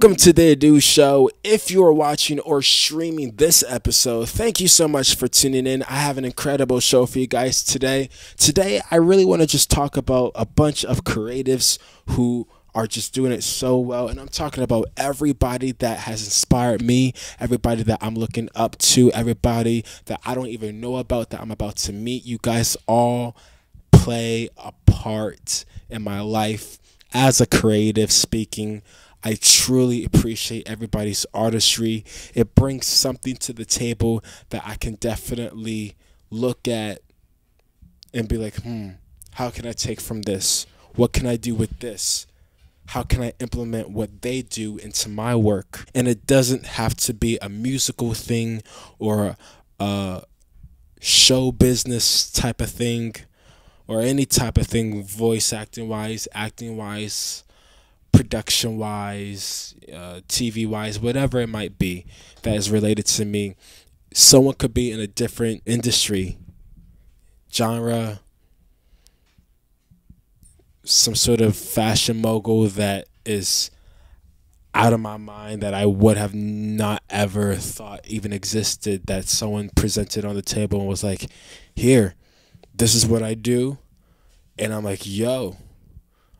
Welcome to the THEADUSHOW. If you are watching or streaming this episode, thank you so much for tuning in. I have an incredible show for you guys today. Today, I really want to just talk about a bunch of creatives who are just doing it so well. And I'm talking about everybody that has inspired me, everybody that I'm looking up to, everybody that I don't even know about that I'm about to meet. You guys all play a part in my life as a creative speaking. I truly appreciate everybody's artistry. It brings something to the table that I can definitely look at and be like, how can I take from this? What can I do with this? How can I implement what they do into my work? And it doesn't have to be a musical thing or a show business type of thing or any type of thing, voice acting wise, production wise, TV wise, whatever it might be that is related to me. Someone could be in a different industry, genre, some sort of fashion mogul that is out of my mind that I would have not ever thought even existed, that someone presented on the table and was like, here, this is what I do. And I'm like, yo,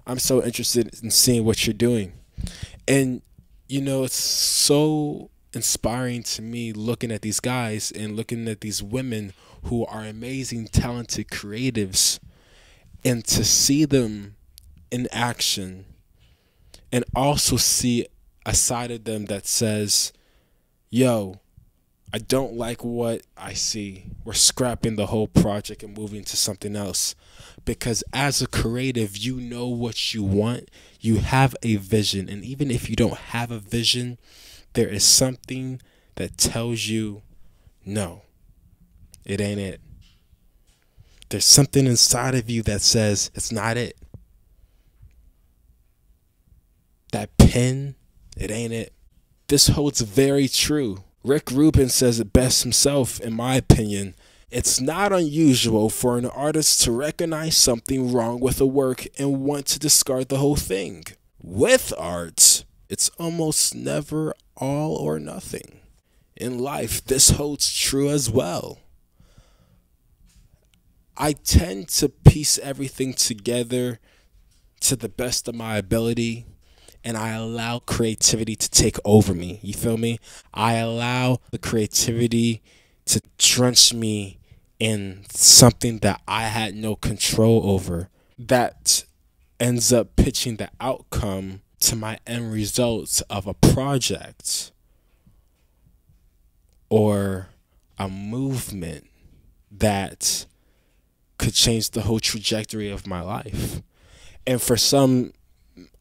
I'm so interested in seeing what you're doing. And, you know, it's so inspiring to me looking at these guys and looking at these women who are amazing, talented creatives, and to see them in action and also see a side of them that says, yo, I don't like what I see. We're scrapping the whole project and moving to something else. Because as a creative, you know what you want. You have a vision. And even if you don't have a vision, there is something that tells you, no, it ain't it. There's something inside of you that says, it's not it. That pen, it ain't it. This holds very true. Rick Rubin says it best himself, in my opinion. It's not unusual for an artist to recognize something wrong with a work and want to discard the whole thing. With art, it's almost never all or nothing. In life, this holds true as well. I tend to piece everything together to the best of my ability, and I allow creativity to take over me. You feel me? I allow the creativity to drench me in something that I had no control over, that ends up pitching the outcome to my end results of a project or a movement that could change the whole trajectory of my life. And for some,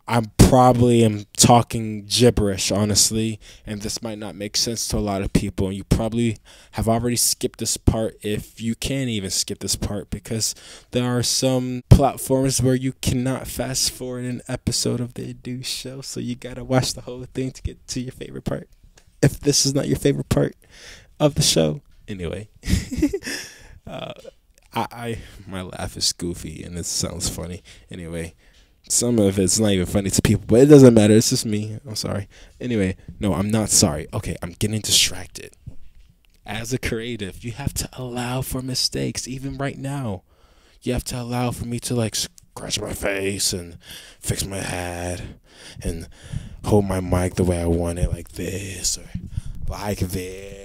I probably am talking gibberish, honestly, and this might not make sense to a lot of people, and you probably have already skipped this part if you can even skip this part, because there are some platforms where you cannot fast forward an episode of the THEADUSHOW, so you gotta watch the whole thing to get to your favorite part, if this is not your favorite part of the show. Anyway, my laugh is goofy and it sounds funny. Anyway, some of it's not even funny to people, but it doesn't matter. It's just me. I'm sorry. Anyway, no, I'm not sorry. Okay, I'm getting distracted. As a creative, you have to allow for mistakes. Even right now, you have to allow for me to like scratch my face and fix my hat and hold my mic the way I want it, like this or like this.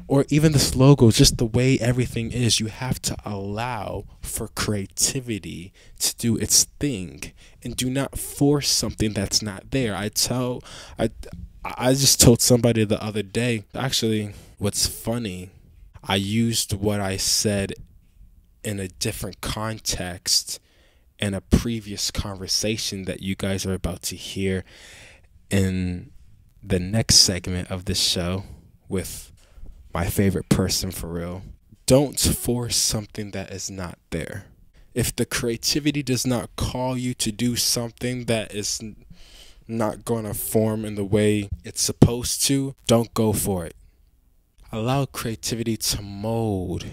Or even this logo, just the way everything is, you have to allow for creativity to do its thing and do not force something that's not there. I just told somebody the other day, actually, what's funny, I used what I said in a different context in a previous conversation that you guys are about to hear in the next segment of this show with my favorite person for real. Don't force something that is not there. If the creativity does not call you to do something that is not going to form in the way it's supposed to, don't go for it. Allow creativity to mold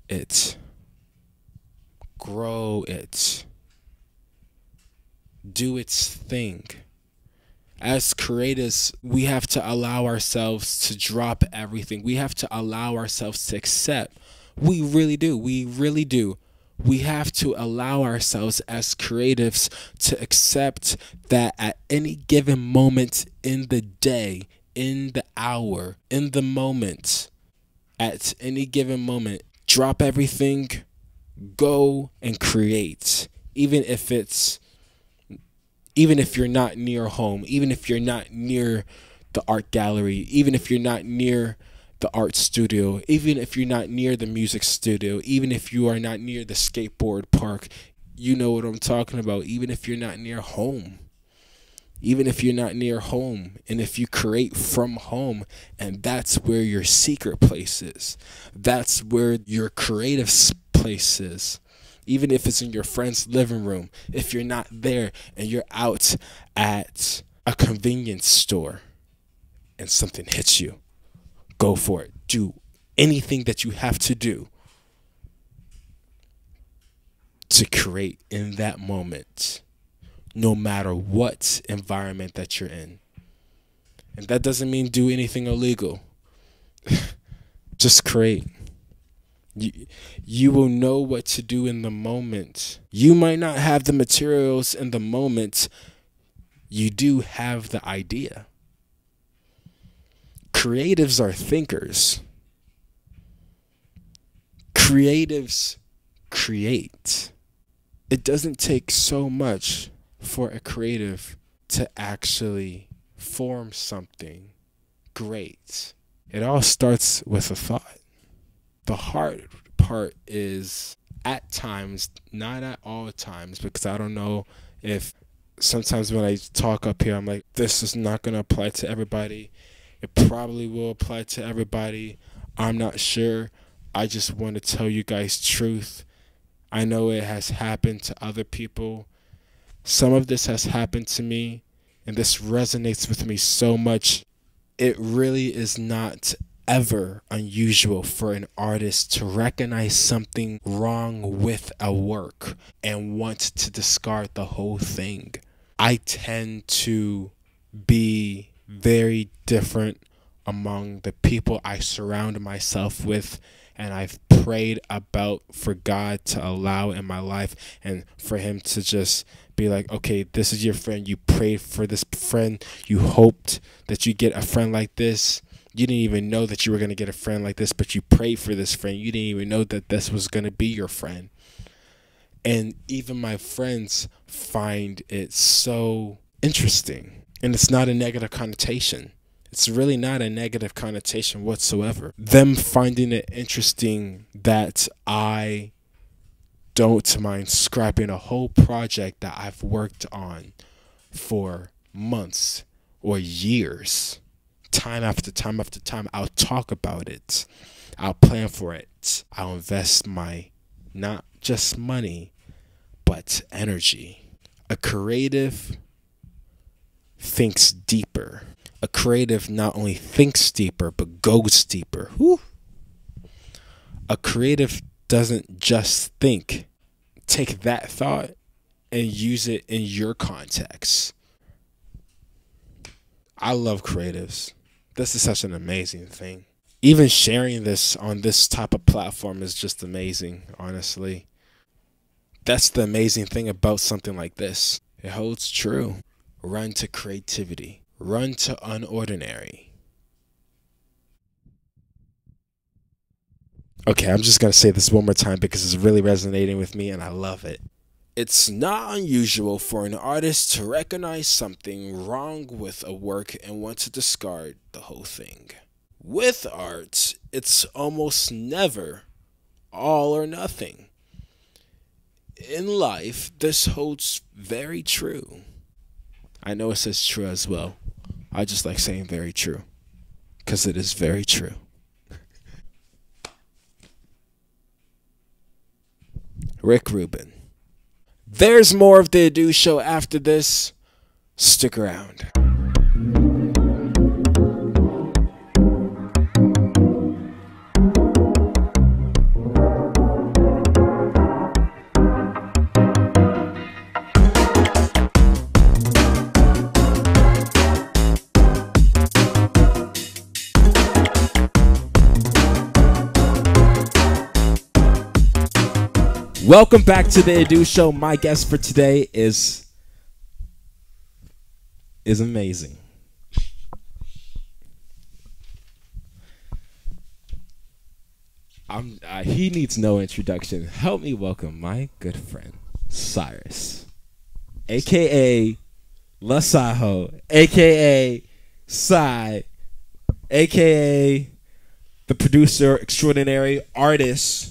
it, grow it, do its thing. As creators, we have to allow ourselves to drop everything. We have to allow ourselves to accept. We really do. We really do. We have to allow ourselves as creatives to accept that at any given moment in the day, in the hour, in the moment, at any given moment, drop everything, go and create. Even if you're not near home, even if you're not near the art gallery, even if you're not near the art studio, even if you're not near the music studio, even if you are not near the skateboard park, you know what I'm talking about. Even if you're not near home, even if you're not near home, and if you create from home, and that's where your secret place is, that's where your creative place is. Even if it's in your friend's living room, if you're not there and you're out at a convenience store and something hits you, go for it. Do anything that you have to do to create in that moment, no matter what environment that you're in. And that doesn't mean do anything illegal. Just create. You will know what to do in the moment. You might not have the materials in the moment. You do have the idea. Creatives are thinkers. Creatives create. It doesn't take so much for a creative to actually form something great. It all starts with a thought. The hard part is at times, not at all times, because I don't know if sometimes when I talk up here, I'm like, this is not going to apply to everybody. It probably will apply to everybody. I'm not sure. I just want to tell you guys truth. I know it has happened to other people. Some of this has happened to me, and this resonates with me so much. It really is not ever unusual for an artist to recognize something wrong with a work and want to discard the whole thing. I tend to be very different among the people I surround myself with, and I've prayed about for God to allow in my life and for him to just be like, okay, this is your friend. You prayed for this friend. You hoped that you get a friend like this. You didn't even know that you were going to get a friend like this, but you prayed for this friend. You didn't even know that this was going to be your friend. And even my friends find it so interesting. And it's not a negative connotation. It's really not a negative connotation whatsoever. Them finding it interesting that I don't mind scrapping a whole project that I've worked on for months or years. Time after time after time, I'll talk about it. I'll plan for it. I'll invest my, not just money, but energy. A creative thinks deeper. A creative not only thinks deeper, but goes deeper. Whew. A creative doesn't just think. Take that thought and use it in your context. I love creatives. This is such an amazing thing. Even sharing this on this type of platform is just amazing, honestly. That's the amazing thing about something like this. It holds true. Run to creativity. Run to unordinary. Okay, I'm just going to say this one more time because it's really resonating with me and I love it. It's not unusual for an artist to recognize something wrong with a work and want to discard the whole thing. With art, it's almost never all or nothing. In life, this holds very true. I know it says true as well. I just like saying very true because it is very true. Rick Rubin. There's more of the Adu Show after this. Stick around. Welcome back to the Edu Show. My guest for today is amazing. He needs no introduction. Help me welcome my good friend Cyrus, aka LUHCYHO, aka Cy, aka the producer extraordinary artist.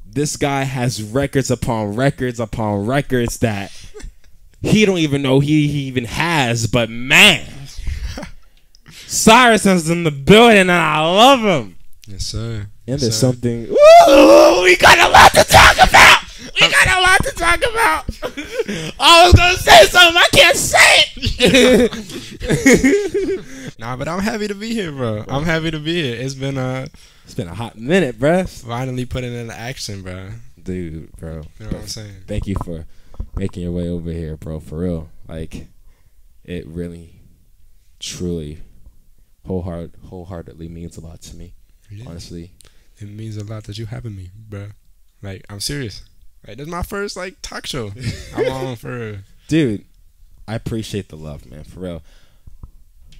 This guy has records upon records upon records that he don't even know he even has. But man, Cyrus is in the building and I love him. Yes, sir. And there's something. Ooh, we got a lot to talk about. We got a lot to talk about. I was gonna say something, I can't say it. Nah, but I'm happy to be here, bro. I'm happy to be here. It's been a hot minute, bruh. finally putting into action, bro. Dude, bro. You know what I'm saying? Thank you for making your way over here, bro. For real, like it really, truly, wholeheartedly means a lot to me. Yeah. Honestly, It means a lot that you having me, bro. Like, I'm serious. Like, this is my first, like, talk show. I'm on for real. dude, I appreciate the love, man. For real.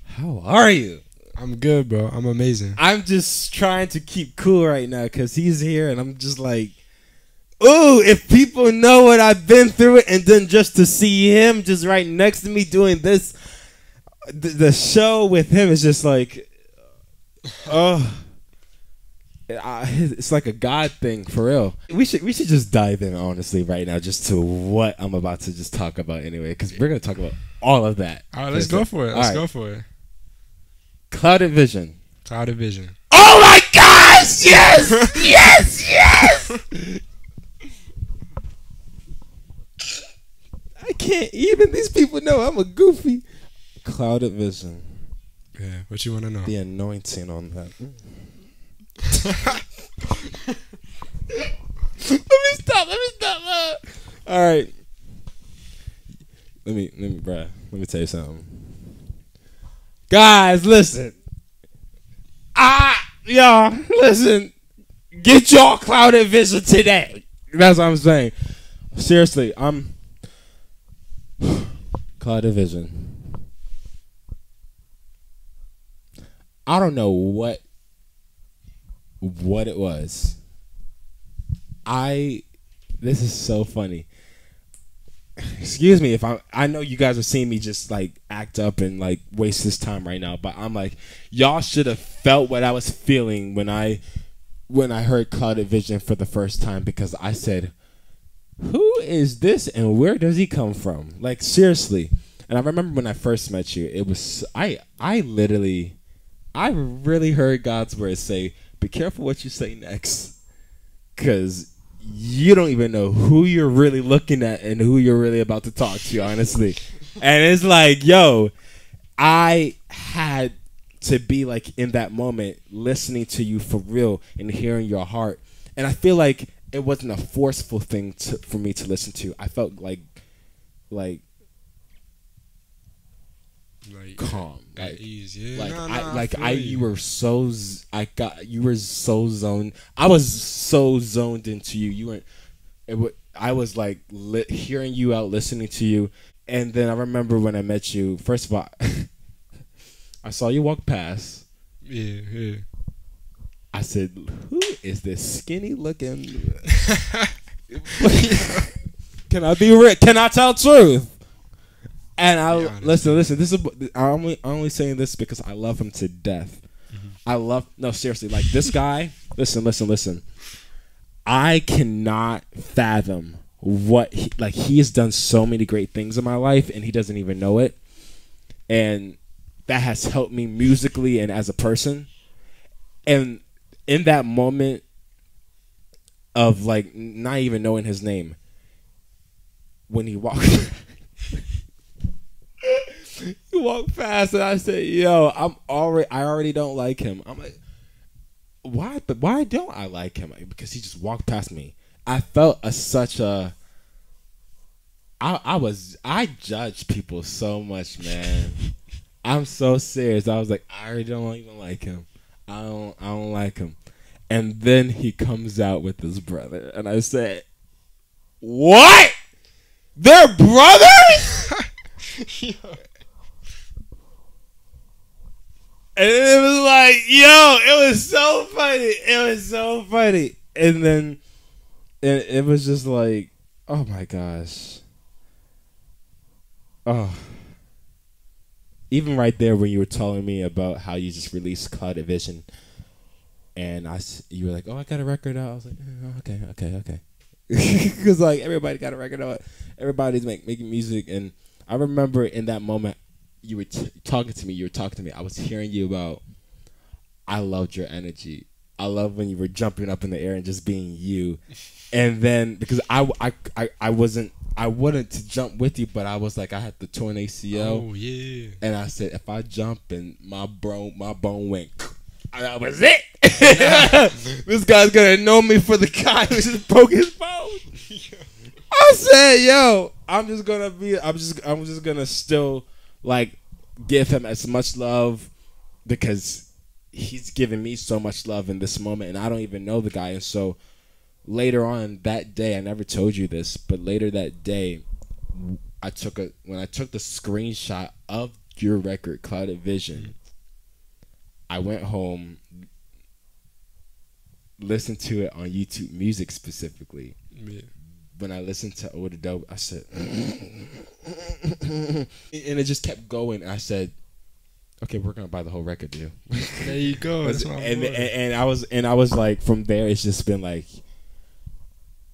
How are you? I'm good, bro. I'm amazing. I'm just trying to keep cool right now because he's here, and I'm just like, ooh, if people know what I've been through, and then just to see him just right next to me doing this, the show with him is just like, oh. It's like a God thing, for real. We should just dive in, honestly, right now, just to what I'm about to just talk about anyway, because we're going to talk about all of that. All right, let's go for it. Let's go for it. Clouded vision. Clouded vision. Oh my gosh! Yes! Yes! Yes! I can't even. These people know I'm a goofy. Clouded vision. Yeah, what you want to know? The anointing on that. Let me stop. All right. Let me, bruh. Let me tell you something. Guys, listen. Y'all, listen. Get your clouded vision today. That's what I'm saying. Seriously, I'm clouded vision. I don't know what it was. This is so funny. Excuse me if I know you guys are seeing me just like act up and like waste this time right now, but I'm like, y'all should have felt what I was feeling when I heard Clouded Vision for the first time, because I said, who is this and where does he come from? Like, seriously. And I remember when I first met you, it was I really heard God's word say, be careful what you say next, because you don't even know who you're really looking at and who you're really about to talk to, honestly. And it's like, yo, I had to be like in that moment listening to you for real and hearing your heart. And I feel like it wasn't a forceful thing for me to listen to. I felt like calm, at ease. Yeah, you were so zoned. I was so zoned into you. You weren't. I was like hearing you out, listening to you, and then I remember when I met you. First of all, I saw you walk past. Yeah. I said, "Who is this skinny looking?" Can I be real? Can I tell truth? And listen. This is I'm only saying this because I love him to death. Mm-hmm. Seriously, like this guy. Listen. I cannot fathom what he has done so many great things in my life, and he doesn't even know it. And that has helped me musically and as a person. And in that moment of like not even knowing his name, when he walked. He walked past and I said, yo, I already don't like him. I'm like, why? But why don't I like him? Because he just walked past me. I felt I judge people so much, man. I'm so serious. I was like, I already don't even like him. I don't like him. And then he comes out with his brother. And I said, what? They're brothers? And it was like, yo, it was so funny. It was so funny. And then it was just like, oh my gosh. Oh. Even right there when you were telling me about how you just released Clouded Vision, and you were like, oh, I got a record out. I was like, oh, okay. Because like everybody got a record out. Everybody's making music. And I remember in that moment, you were talking to me. I was hearing you about, I loved your energy. I love when you were jumping up in the air and just being you. And then because I wanted to jump with you, but I was like, I had the torn ACL. Oh yeah. And I said, if I jump and my bone went, that was it. This guy's gonna know me for the guy who just broke his bone. I said, yo, I'm just gonna still like give him as much love because he's giving me so much love in this moment, and I don't even know the guy. And so later on that day, I never told you this, but later that day, when I took the screenshot of your record, Clouded Vision, I went home, listened to it on YouTube Music specifically. Yeah. When I listened to Older Dope, I said, and it just kept going. And I said, okay, we're gonna buy the whole record deal. There you go. and I was like, from there, it's just been like,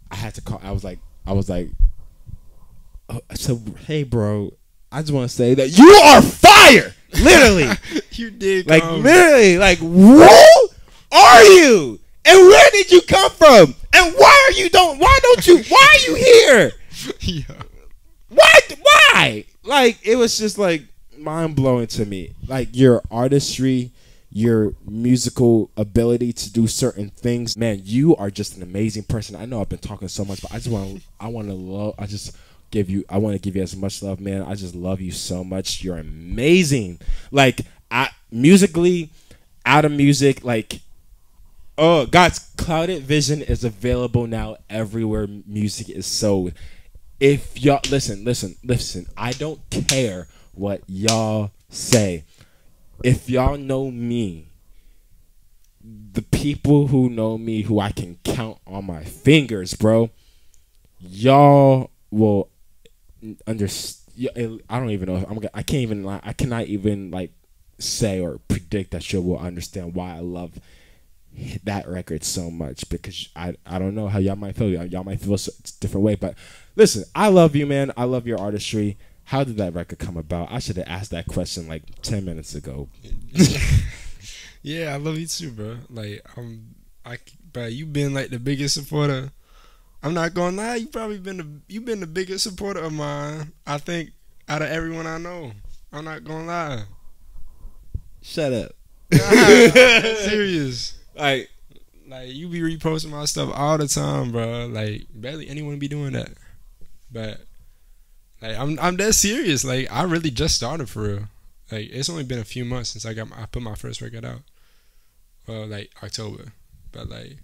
I had to call. I was like, oh, so hey, bro, I just want to say that you are fire. Literally, you did. Like literally, like who are you? And where did you come from? And why are you here? Yeah. Why? Like, it was just like mind blowing to me. Like your artistry, your musical ability to do certain things. Man, you are just an amazing person. I know I've been talking so much, but I want to give you as much love, man. I just love you so much. You're amazing. Like, musically, out of music, like, oh, God's Clouded Vision is available now everywhere music is sold. If y'all listen, I don't care what y'all say. If y'all know me, the people who know me, who I can count on my fingers, bro, y'all will understand. I don't even know. I can't even lie. I cannot even like say or predict that you will understand why I love that record so much, because I don't know how y'all might feel. Y'all might feel a different way, but listen, I love you, man. I love your artistry. How did that record come about? I should have asked that question like 10 minutes ago. Yeah, I love you too, bro. Like, bro, you've been like the biggest supporter. I'm not gonna lie, you've been the biggest supporter of mine, I think, out of everyone I know. I'm not gonna lie. Shut up. I'm serious. Like you be reposting my stuff all the time, bro. Like, barely anyone be doing that. But like, I'm dead serious. Like, I really just started for real. Like, it's only been a few months since I put my first record out. Well, like October. But like,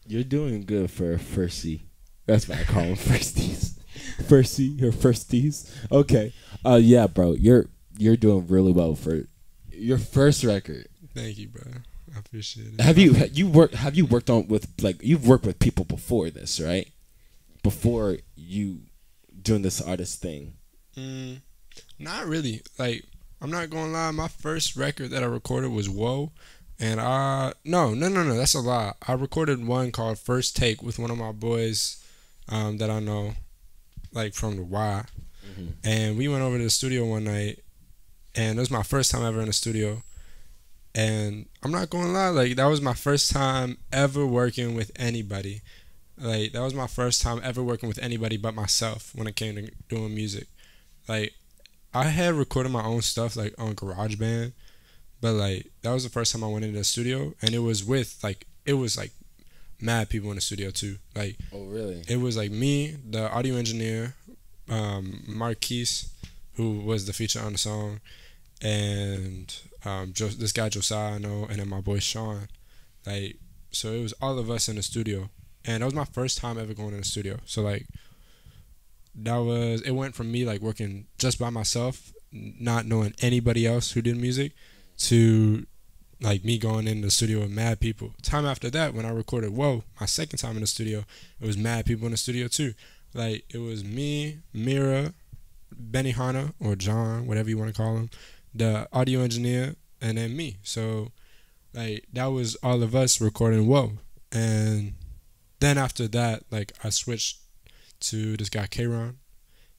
you're doing good for a firstie. That's what I call them, firsties. Firstie or firsties. Okay. Yeah, bro. You're doing really well for your first record. Thank you, bro. I appreciate it. Have you worked you've worked with people before this, right? Before you doing this artist thing? Not really. Like, I'm not gonna lie, my first record that I recorded was Whoa. And no, that's a lie. I recorded one called First Take with one of my boys that I know, like from the Y. Mm-hmm. And we went over to the studio one night, and it was my first time ever in the studio. And I'm not gonna lie, like, that was my first time ever working with anybody. Like, that was my first time ever working with anybody but myself when it came to doing music. Like, I had recorded my own stuff, like, on GarageBand, but, like, that was the first time I went into the studio, and it was mad people in the studio, too. Like, oh, really? It was, like, me, the audio engineer, Marquise, who was the feature on the song, and this guy Josiah I know, and then my boy Sean. Like, So it was all of us in the studio, and that was my first time ever going in the studio. So like it went from me like working just by myself, not knowing anybody else who did music, to like me going in the studio with mad people. Time after that, when I recorded Whoa, my second time in the studio, it was mad people in the studio too. Like it was me, Mira, Benny Hanna or John, whatever you want to call him, the audio engineer, and then me. So like that was all of us recording Whoa. And then after that, like I switched to this guy Kron,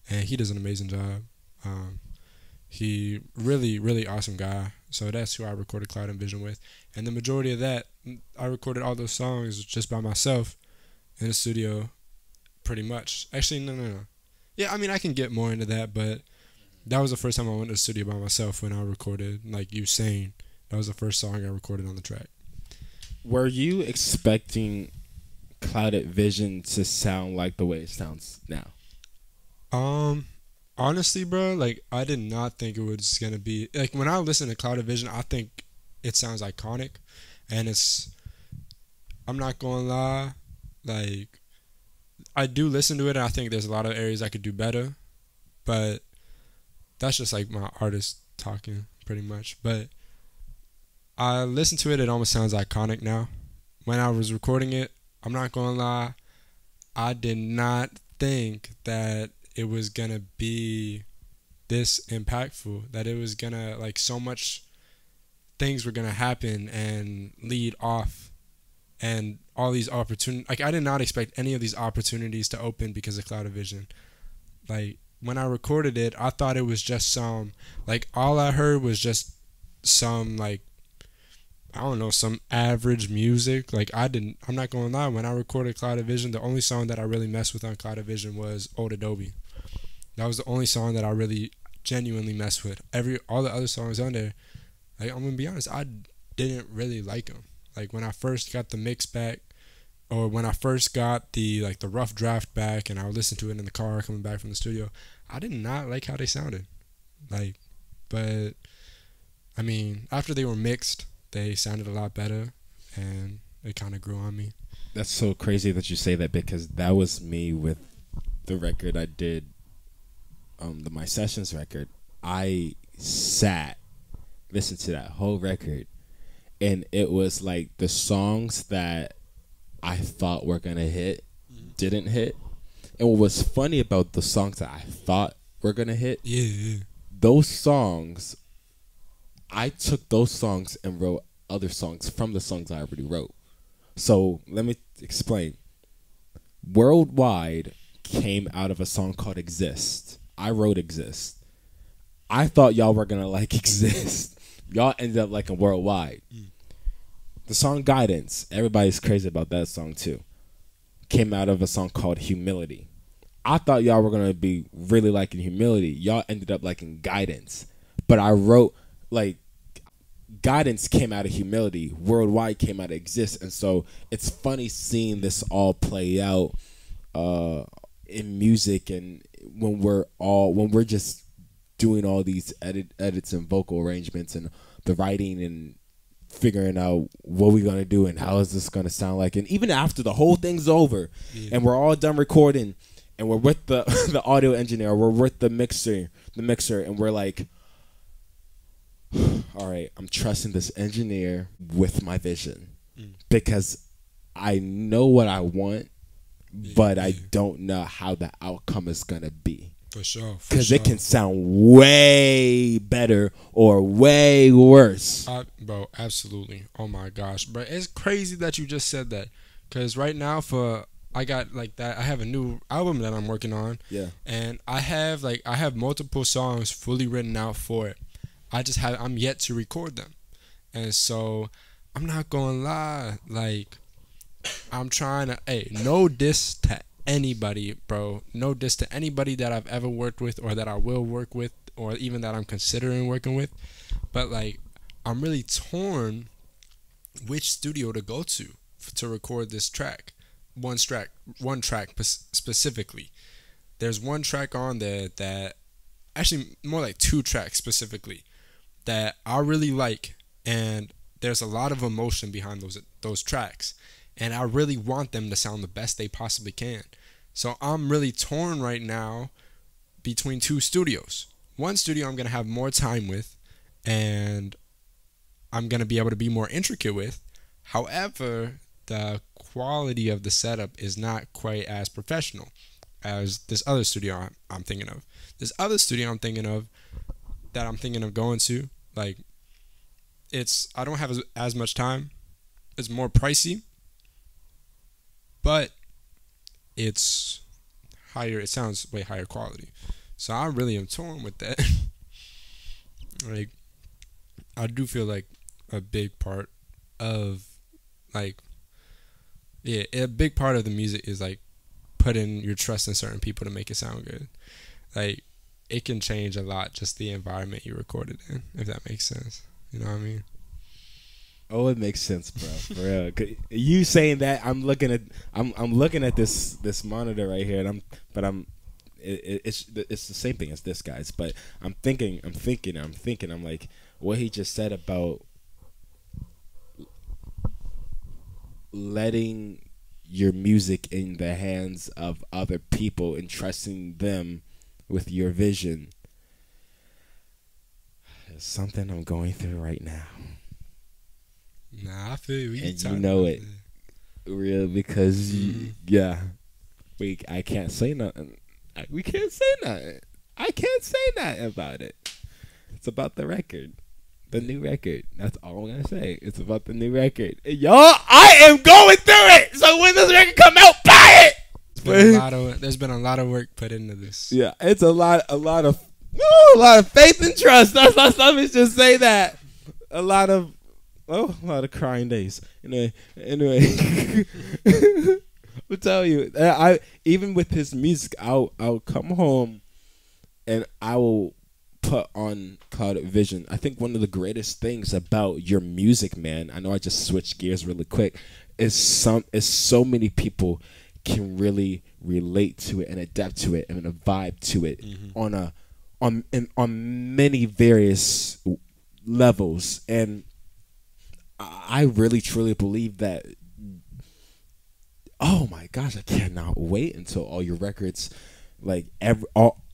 and he does an amazing job. He really awesome guy. So that's who I recorded Cloud and Vision with. And the majority of that, I recorded all those songs just by myself in the studio, pretty much. Actually, no. Yeah, I mean I can get more into that, but that was the first time I went to the studio by myself when I recorded like You Sane. That was the first song I recorded on the track. Were you expecting Clouded Vision to sound like the way it sounds now? Honestly, bro, like I did not think it was gonna be like when I listen to Clouded Vision, I think it sounds iconic, and I'm not gonna lie, like I do listen to it, and I think there's a lot of areas I could do better, but that's just like my artist talking pretty much. But I listen to it, it almost sounds iconic now. When I was recording it, I'm not gonna lie, I did not think that it was gonna be this impactful, that it was gonna like so much things were gonna happen and lead off, and all these opportunities. Like I did not expect any of these opportunities to open because of Cloud Vision. Like when I recorded it, I thought it was just some like all I heard was just some like I don't know, some average music. Like I'm not gonna lie, when I recorded Cloud Vision, the only song that I really messed with on Cloud Vision was Old Adobe. That was the only song that I really genuinely messed with. All the other songs on there, like I'm gonna be honest, I didn't really like them. Like when I first got the mix back, or when I first got the rough draft back, and I would listen to it in the car coming back from the studio, I did not like how they sounded. Like, but I mean, after they were mixed, they sounded a lot better, and it kind of grew on me. That's so crazy that you say that, because that was me with the record I did, the My Sessions record. I listened to that whole record, and it was like the songs that I thought were gonna hit didn't hit. And what was funny about the songs that I thought were gonna hit, those songs, I took those songs and wrote other songs from the songs I already wrote. So let me explain. Worldwide came out of a song called Exist. I wrote Exist. I thought y'all were gonna like Exist. Y'all ended up liking Worldwide. The song Guidance, everybody's crazy about that song too, came out of a song called Humility. I thought y'all were gonna be really liking Humility. Y'all ended up liking Guidance. But I wrote like Guidance came out of Humility, Worldwide came out of Exist. And so it's funny seeing this all play out in music, and when we're just doing all these edits and vocal arrangements and the writing and figuring out what we're gonna do and how is this gonna sound like. And even after the whole thing's over and we're all done recording and we're with the the audio engineer, we're with the mixer, and we're like, all right, I'm trusting this engineer with my vision because I know what I want, but I don't know how the outcome is gonna be. For sure. Because it can sound way better or way worse. Bro, absolutely. Oh my gosh, bro, it's crazy that you just said that. Because right now, I got like that. I have a new album that I'm working on. Yeah. And I have multiple songs fully written out for it. I'm yet to record them, and so I'm not gonna lie. Like, I'm trying to. Hey, no diss to anybody, bro. No diss to anybody that I've ever worked with or that I will work with or even that I'm considering working with. But like, I'm really torn which studio to go to record this track. One track specifically. There's one track on there that, actually more like two tracks specifically, that I really like, and there's a lot of emotion behind those tracks, and I really want them to sound the best they possibly can. So I'm really torn right now between two studios. One studio I'm going to have more time with, and I'm going to be able to be more intricate with. However, the quality of the setup is not quite as professional as this other studio I'm thinking of. This other studio I'm thinking of that I'm thinking of going to, like, I don't have as much time. It's more pricey, but it's higher. It sounds way higher quality. So I really am torn with that. Like, I do feel like a big part of, like, yeah, a big part of the music is, like, putting your trust in certain people to make it sound good. Like, it can change a lot, just the environment you recorded in, if that makes sense. You know what I mean? Oh, it makes sense, bro. For real. You saying that, I'm looking at this monitor right here, and it's the same thing as this, guys. But I'm thinking. I'm like, what he just said about letting your music in the hands of other people and trusting them with your vision is something I'm going through right now. Nah, I feel you. And you know it, real, because yeah, I can't say nothing. We can't say nothing. I can't say nothing about it. It's about the record. The new record. That's all I'm gonna say. It's about the new record. And y'all, I am going through it. So when this record come out, buy it. There's been a lot of work put into this. Yeah, it's a lot of faith and trust. Let me just say that. A lot of crying days. Anyway. I'll tell you, I even with his music, I'll come home and I will put on Cloud Vision. I think one of the greatest things about your music, man, I know I just switched gears really quick, is so many people can really relate to it and adapt to it and vibe to it on many various levels. And I really truly believe that. Oh my gosh, I cannot wait until all your records, like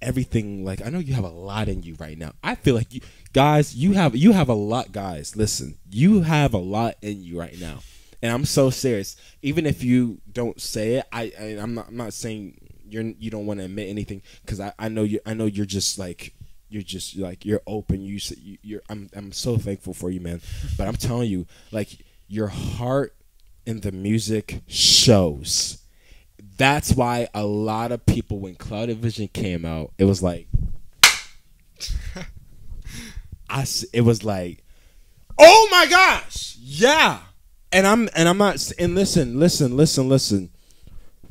everything. Like, I know you have a lot in you right now. I feel like you have a lot, guys. Listen, you have a lot in you right now, and I'm so serious. Even if you don't say it, I'm not saying you don't want to admit anything, because I know you're just like you're open. I'm so thankful for you, man. But I'm telling you, like, your heart in the music shows. That's why a lot of people, when Cloud Vision came out, it was like it was like, oh my gosh, yeah. And I'm not, and listen.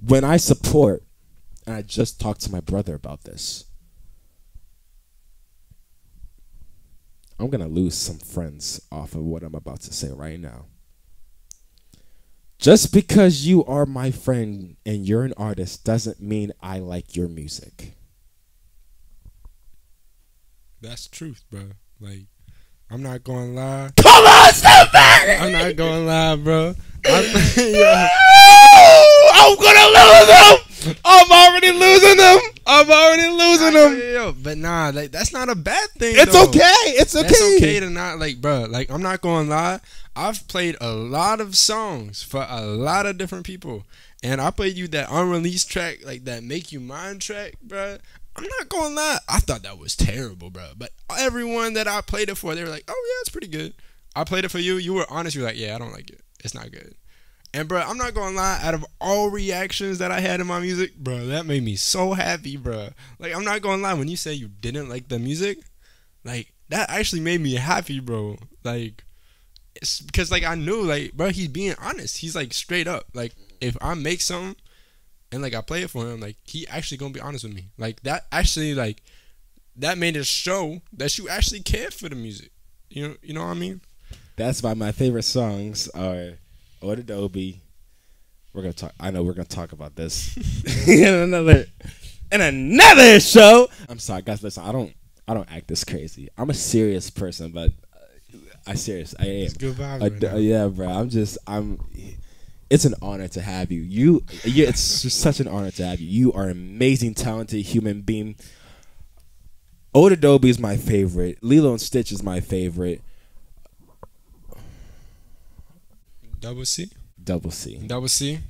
When I support, and I just talked to my brother about this, I'm gonna lose some friends off of what I'm about to say right now. Just because you are my friend and you're an artist doesn't mean I like your music. That's the truth, bro. Like, I'm not going to lie. Come on, somebody! I'm not going to lie, bro. Yeah. I'm gonna lose them. I'm already losing them. But nah, like, that's not a bad thing. It's though. okay. It's okay. It's okay to not, like, bro. Like, I'm not gonna lie. I've played a lot of songs for a lot of different people, and I played you that unreleased track, like that "Make You Mine" track, bro. I'm not gonna lie. I thought that was terrible, bro. But everyone that I played it for, they were like, "Oh yeah, it's pretty good." I played it for you. You were honest. You were like, "Yeah, I don't like it. It's not good." And, bro, I'm not gonna lie, out of all reactions that I had in my music, bro, that made me so happy, bro. Like, I'm not gonna lie, when you say you didn't like the music, like, that actually made me happy, bro. Like, it's because, like, I knew, like, bro, he's being honest. He's, like, straight up. Like, if I make something and, like, I play it for him, like, he actually gonna be honest with me. Like, that actually, like, that made it show that you actually care for the music. You know what I mean? That's why my favorite songs are Order Adobe. We're gonna talk. I know we're gonna talk about this in another show. I'm sorry, guys. Listen, I don't act this crazy. I'm a serious person, but I serious. I am. It's good vibes right now. Yeah, bro. I'm. It's an honor to have you. It's just such an honor to have you. You are an amazing, talented human being. Old Adobe is my favorite. Lilo and Stitch is my favorite. Double C. Double C.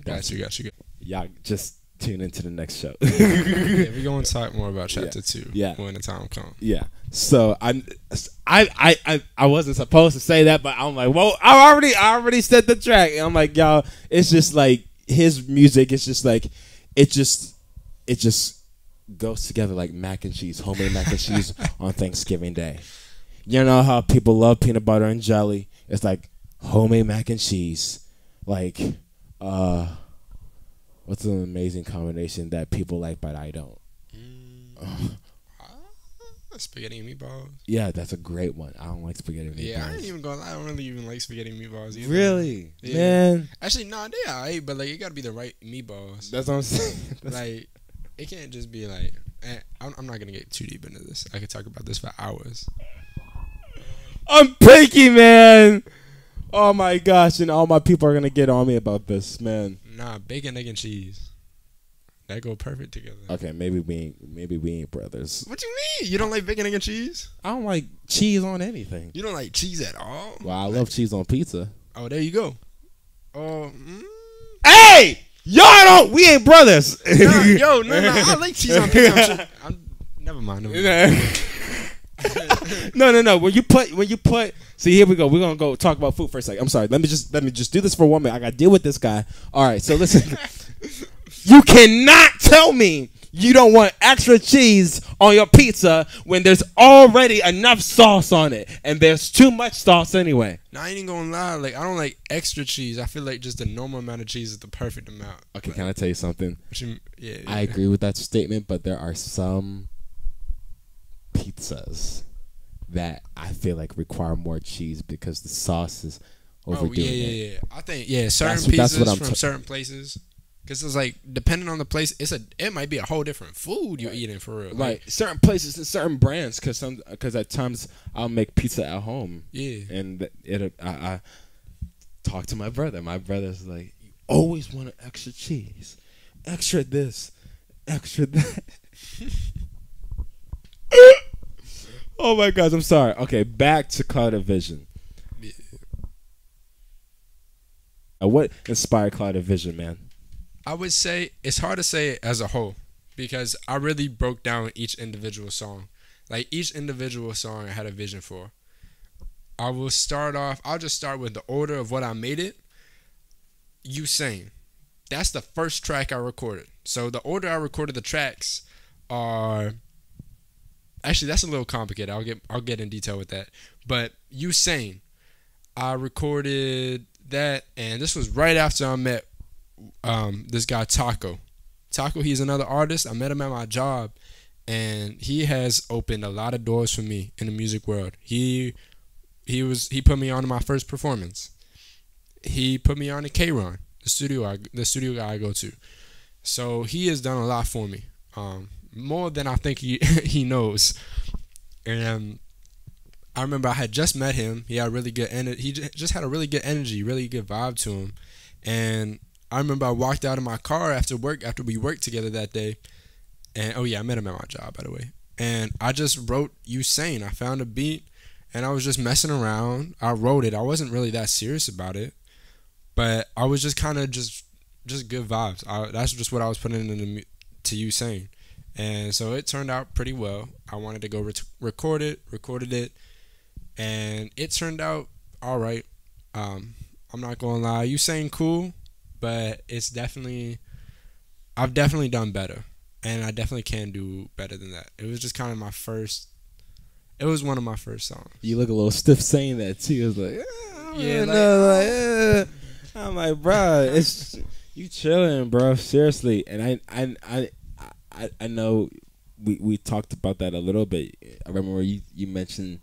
Got you. Y'all just tune into the next show. Yeah, we're gonna talk more about chapter 2. Yeah. When the time comes. Yeah. So I wasn't supposed to say that, but I'm like, well, I already said the track, and I'm like, y'all, it's just like his music. It's just like it just goes together like mac and cheese, homemade mac and cheese on Thanksgiving Day. You know how people love peanut butter and jelly? It's like homemade mac and cheese. Like, what's an amazing combination that people like but I don't? Spaghetti and meatballs. Yeah, that's a great one. I don't like spaghetti and meatballs. Yeah, I ain't even going. I don't really even like spaghetti and meatballs either. Really? Yeah. Man. Actually, nah, they alright, but like it gotta be the right meatballs. That's what I'm saying. Like, it can't just be like. I'm not gonna get too deep into this. I could talk about this for hours. I'm picky, man. Oh my gosh, and all my people are gonna get on me about this, man. Nah, bacon, egg, and cheese. That go perfect together. Okay, maybe we ain't brothers. What you mean? You don't like bacon, egg, and cheese? I don't like cheese on anything. You don't like cheese at all? Well, I love cheese on pizza. Oh, there you go. Hey, y'all don't. We ain't brothers. No, I like cheese on pizza. Never mind. No. When you put. See, here we go. We're gonna go talk about food for a second. I'm sorry. Let me just do this for 1 minute. I gotta deal with this guy. All right. So listen. You cannot tell me you don't want extra cheese on your pizza when there's already enough sauce on it, and there's too much sauce anyway. Nah, I ain't gonna lie. Like, I don't like extra cheese. I feel like just the normal amount of cheese is the perfect amount. Okay, can I tell you something? Yeah. I agree with that statement, but there are some pizzas that I feel like require more cheese because the sauce is overdoing it. Yeah. I think certain pizzas from certain places. Because it's like, depending on the place, it might be a whole different food you're eating for real. Right. Certain places and certain brands, because at times I'll make pizza at home. Yeah. And I talk to my brother. My brother's like, you always want an extra cheese. Extra this. Extra that. Oh my gosh, I'm sorry. Okay, back to Cloud Vision. Yeah. What inspired Cloud Vision, man? I would say it's hard to say it as a whole because I really broke down each individual song. Like each individual song I had a vision for. I'll just start with the order of what I made it. You Sane. That's the first track I recorded. So the order I recorded the tracks are actually that's a little complicated. I'll get in detail with that. But You Sane. I recorded that and this was right after I met this guy Taco, he's another artist. I met him at my job and he has opened a lot of doors for me in the music world. He put me on to my first performance. He put me on to K-Ron, the studio guy I go to. So he has done a lot for me, more than I think he knows. And I remember I had just met him. He had really good he just had a really good energy, really good vibe to him. And I remember I walked out of my car after we worked together that day. And, I met him at my job, by the way. And I just wrote You Sane. I found a beat, and I was just messing around. I wrote it. I wasn't really that serious about it. But I was just kind of just good vibes. That's just what I was putting into to You Sane. And so it turned out pretty well. I wanted to go recorded it. And it turned out all right. I'm not going to lie. You Sane cool. But I've definitely done better. And I definitely can do better than that. It was just kind of it was one of my first songs. You look a little stiff saying that too. It was like, I'm like, bro, it's you chilling, bro. Seriously. And I know we talked about that a little bit. I remember you mentioned,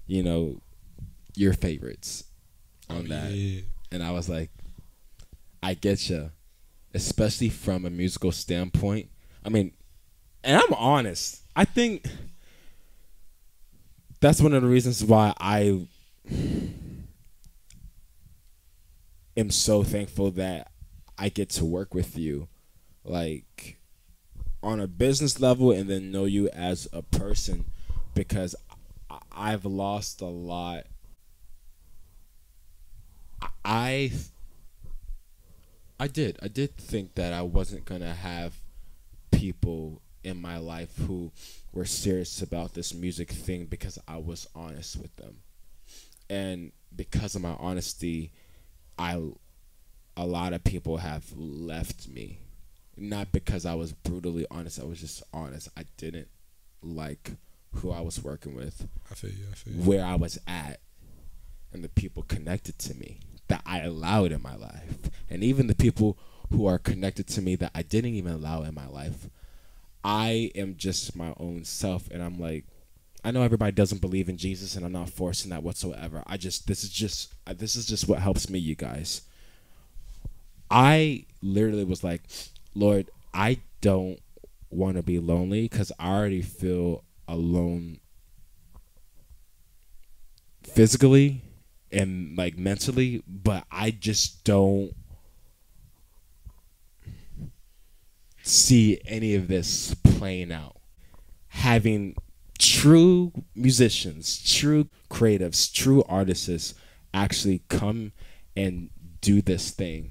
your favorites on that. Yeah. And I was like, I get you, especially from a musical standpoint. I mean, and I'm honest. I think that's one of the reasons why am so thankful that I get to work with you, like on a business level, and then know you as a person, because I've lost a lot. I I did think that I wasn't gonna have people in my life who were serious about this music thing, because I was honest with them, and because of my honesty, I a lot of people have left me. Not because I was brutally honest, I was just honest. I didn't like who I was working with, I feel you. I feel you. where I was at, and the people connected to me that I allowed in my life. And even the people who are connected to me that I didn't even allow in my life. I am just my own self, and I'm like, I know everybody doesn't believe in Jesus, and I'm not forcing that whatsoever. This is just what helps me, you guys. I literally was like, Lord, I don't want to be lonely, because I already feel alone physically and like mentally, but I just don't see any of this playing out. Having true musicians, true creatives, true artists actually come and do this thing.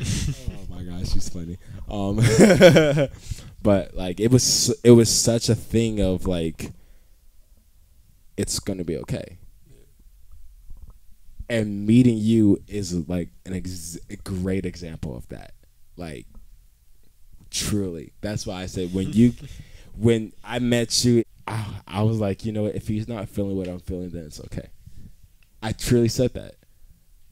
Oh my gosh, she's funny. But like it was such a thing of like, it's gonna be okay. And meeting you is like a great example of that. Like, truly, that's why I said when I met you, I was like, you know what? If he's not feeling what I'm feeling, then it's okay. I truly said that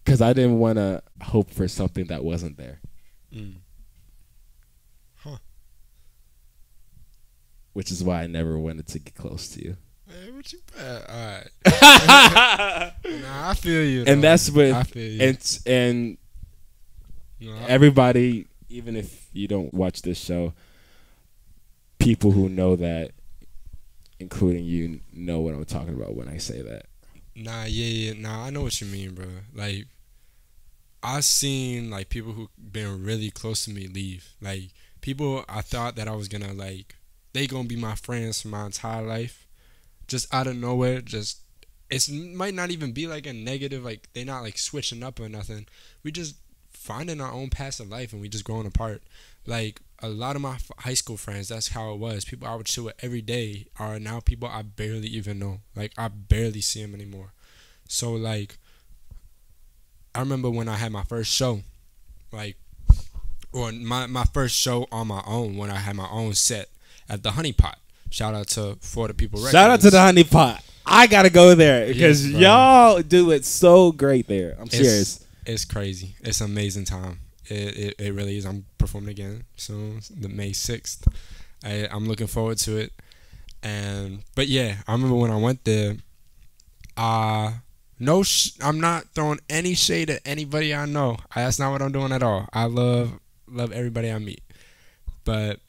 because I didn't want to hope for something that wasn't there. Mm. Huh. Which is why I never wanted to get close to you. Hey, what you alright. Nah, I feel you. And though. that's with I feel you. and No, everybody, even if you don't watch this show, people who know that, including you, know what I'm talking about when I say that. Nah, I know what you mean, bro. Like, I've seen like people who been really close to me leave. Like, people I thought that I was gonna like, they gonna be my friends for my entire life. Just out of nowhere, just it might not even be like a negative. Like, they not like switching up or nothing. We just finding our own paths of life, and we just growing apart. Like, a lot of my high school friends, that's how it was. People I would chill with every day are now people I barely even know. Like, I barely see them anymore. So like, I remember when I had my first show, like, or my first show on my own, when I had my own set at the Honey Pot. Shout out to For the People Records. Shout out to the Honey Pot. I gotta go there because y'all do it so great there. I'm serious. It's crazy. It's an amazing time. It really is. I'm performing again soon, the May 6th. I'm looking forward to it. But yeah, I remember when I went there. I'm not throwing any shade at anybody I know. That's not what I'm doing at all. I love everybody I meet. But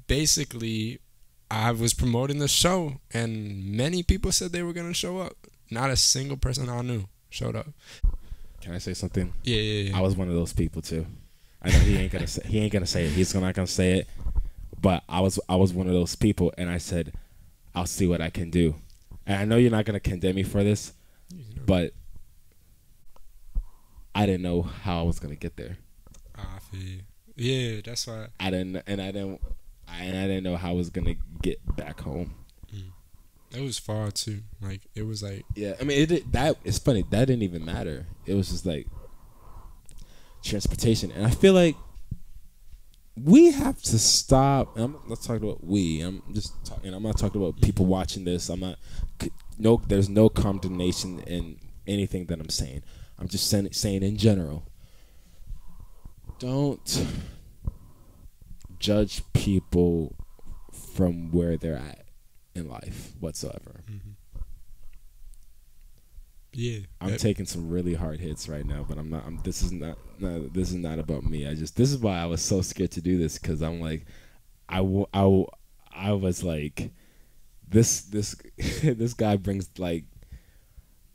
basically, I was promoting the show, and many people said they were gonna show up. Not a single person I knew showed up. Can I say something? Yeah. I was one of those people too. I know he ain't gonna say it. He's not gonna say it. But I was one of those people, and I said, I'll see what I can do. And I know you're not gonna condemn me for this, but I didn't know how I was gonna get there. I feel you. Yeah, that's why. I didn't know how I was gonna get back home. It was far too. Like, it was like, yeah. I mean, it's funny that didn't even matter. It was just like transportation, and I feel like we have to stop. I'm not talking about we. I'm just talking. I'm not talking about people watching this. I'm not. No, there's no condemnation in anything that I'm saying. I'm just saying in general. Don't judge people from where they're at in life whatsoever. mm-hmm. Yeah, I'm taking some really hard hits right now, but I'm not. This is not about me. This is why I was so scared to do this, because I'm like, I was like, this this guy brings like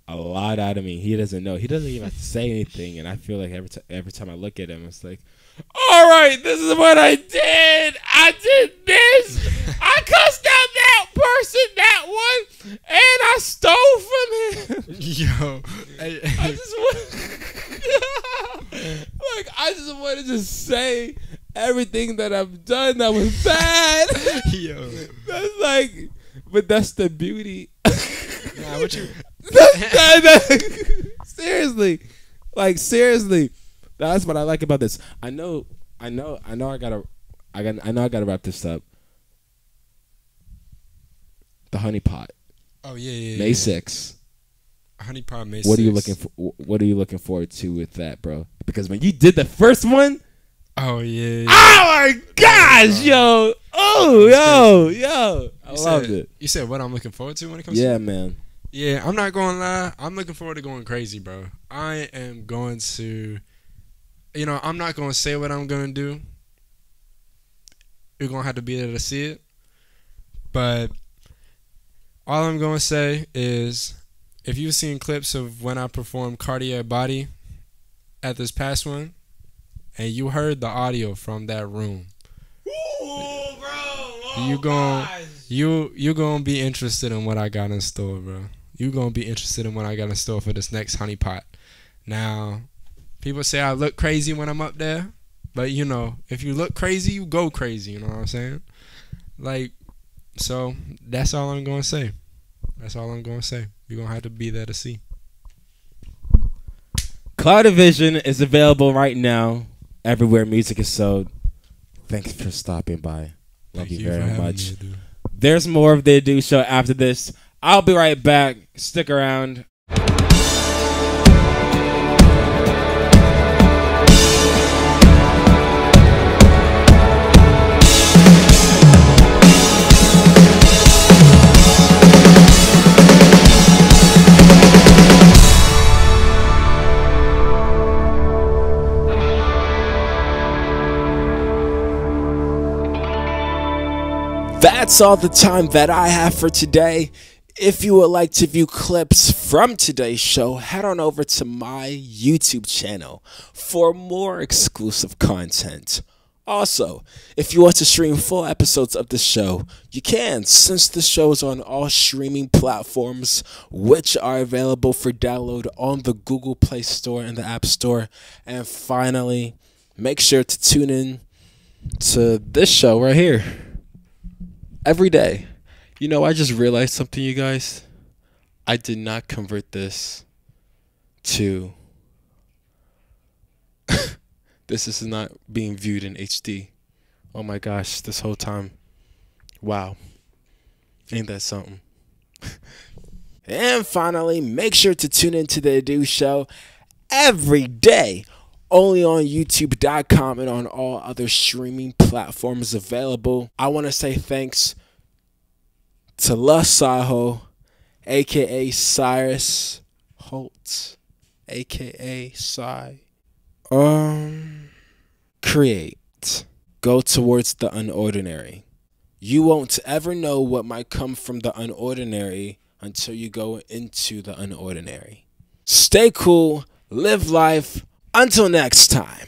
a lot out of me. He doesn't know. He doesn't even have to say anything. And I feel like every time I look at him, it's like, all right, this is what I did. I did this. I cussed out that person that one, and I stole from him. Yo, I just wanted to say everything that I've done that was bad. Yo, that's like, but that's the beauty. Nah, what you? Seriously, like seriously, that's what I like about this. I know. I gotta wrap this up. The honey pot. Oh yeah. May 6th. Honey pot May 6th. What are you looking forward to with that, bro? Because when you did the first one. Oh yeah. Oh my gosh, yo. Oh yo. I loved it. You said what I'm looking forward to when it comes. Yeah, to man. Yeah, I'm not gonna lie. I'm looking forward to going crazy, bro. I am going to. I'm not going to say what I'm going to do. You're going to have to be there to see it. But all I'm going to say is, if you've seen clips of when I performed Cartier Body at this past one, and you heard the audio from that room, ooh, bro. You're going to be interested in what I got in store, bro. You're going to be interested in what I got in store for this next honey pot. Now, people say I look crazy when I'm up there, but if you look crazy, you go crazy. You know what I'm saying? Like, so that's all I'm gonna say. That's all I'm gonna say. You're gonna have to be there to see. Cloud Division is available right now everywhere music is sold. Thanks for stopping by. Love you very much. There's more of the Do Show after this. I'll be right back. Stick around. That's all the time that I have for today. If you would like to view clips from today's show, head on over to my YouTube channel for more exclusive content. Also, if you want to stream full episodes of the show, you can, since the show is on all streaming platforms, which are available for download on the Google Play Store and the App Store. And finally, make sure to tune in to this show right here every day. I just realized something, you guys. I did not convert this to... This is not being viewed in HD. Oh my gosh, this whole time. Wow. Ain't that something? And finally, make sure to tune into the Do Show every day. Only on YouTube.com and on all other streaming platforms available. I want to say thanks to LUHCYHO, a.k.a. Cyrus Holtz, a.k.a. Cy. Create. Go towards the unordinary. You won't ever know what might come from the unordinary until you go into the unordinary. Stay cool, live life. Until next time.